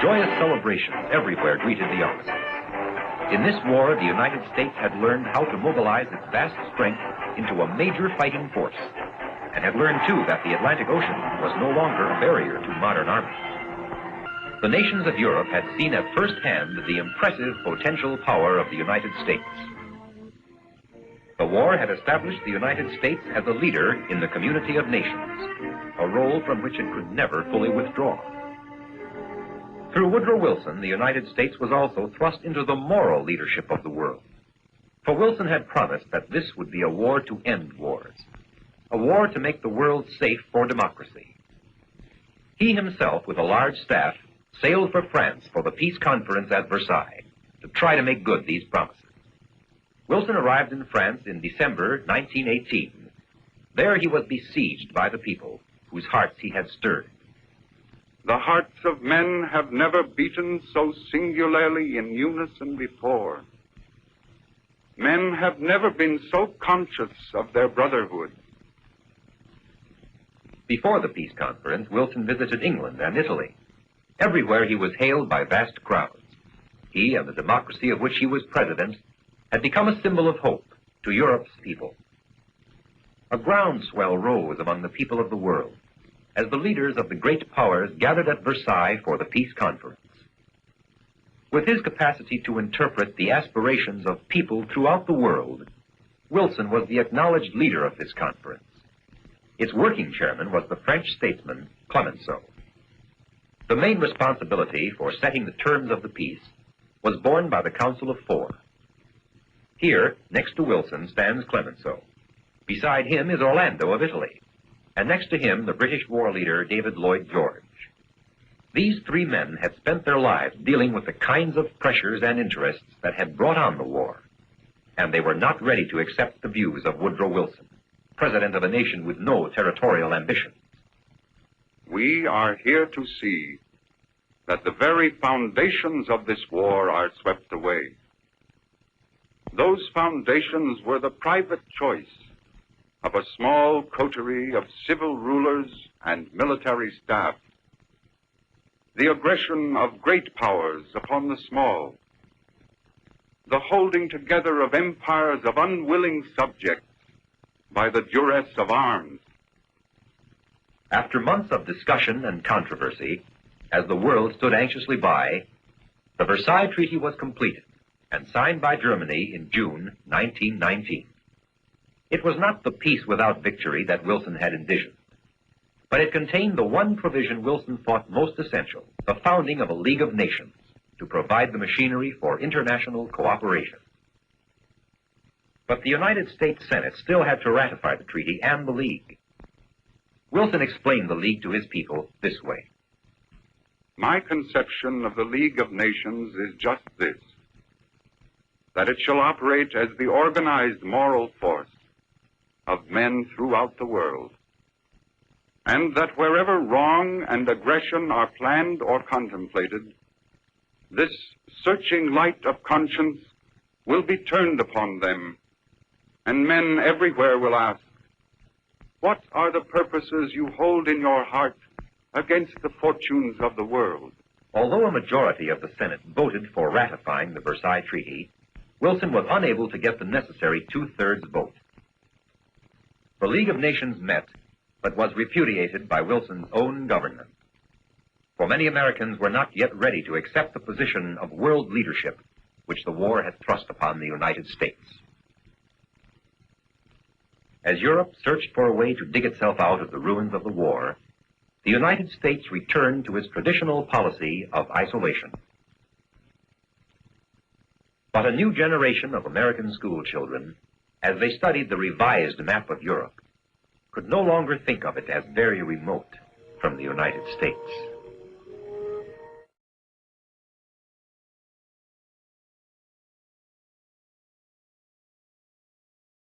Joyous celebrations everywhere greeted the officers. In this war, the United States had learned how to mobilize its vast strength into a major fighting force, and had learned, too, that the Atlantic Ocean was no longer a barrier to modern armies. The nations of Europe had seen at first hand the impressive potential power of the United States. The war had established the United States as a leader in the community of nations, a role from which it could never fully withdraw. Through Woodrow Wilson, the United States was also thrust into the moral leadership of the world. For Wilson had promised that this would be a war to end wars, a war to make the world safe for democracy. He himself, with a large staff, sailed for France for the peace conference at Versailles to try to make good these promises. Wilson arrived in France in December 1918. There he was besieged by the people, whose hearts he had stirred. The hearts of men have never beaten so singularly in unison before. Men have never been so conscious of their brotherhood. Before the peace conference, Wilson visited England and Italy. Everywhere he was hailed by vast crowds. He and the democracy of which he was president had become a symbol of hope to Europe's people. A groundswell rose among the people of the world as the leaders of the great powers gathered at Versailles for the peace conference. With his capacity to interpret the aspirations of people throughout the world, Wilson was the acknowledged leader of this conference. Its working chairman was the French statesman Clemenceau. The main responsibility for setting the terms of the peace was borne by the Council of Four. Here, next to Wilson, stands Clemenceau. Beside him is Orlando of Italy, and next to him the British war leader David Lloyd George. These three men had spent their lives dealing with the kinds of pressures and interests that had brought on the war, and they were not ready to accept the views of Woodrow Wilson, president of a nation with no territorial ambition. We are here to see that the very foundations of this war are swept away. Those foundations were the private choice of a small coterie of civil rulers and military staff, the aggression of great powers upon the small, the holding together of empires of unwilling subjects by the duress of arms. After months of discussion and controversy, as the world stood anxiously by, the Versailles Treaty was completed and signed by Germany in June 1919. It was not the peace without victory that Wilson had envisioned, but it contained the one provision Wilson thought most essential, the founding of a League of Nations to provide the machinery for international cooperation. But the United States Senate still had to ratify the treaty and the League. Wilson explained the League to his people this way. My conception of the League of Nations is just this, that it shall operate as the organized moral force of men throughout the world, and that wherever wrong and aggression are planned or contemplated, this searching light of conscience will be turned upon them, and men everywhere will ask, what are the purposes you hold in your heart against the fortunes of the world? Although a majority of the Senate voted for ratifying the Versailles Treaty, Wilson was unable to get the necessary two-thirds vote. The League of Nations met, but was repudiated by Wilson's own government. For many Americans were not yet ready to accept the position of world leadership which the war had thrust upon the United States. As Europe searched for a way to dig itself out of the ruins of the war, the United States returned to its traditional policy of isolation. But a new generation of American school children, as they studied the revised map of Europe, could no longer think of it as very remote from the United States.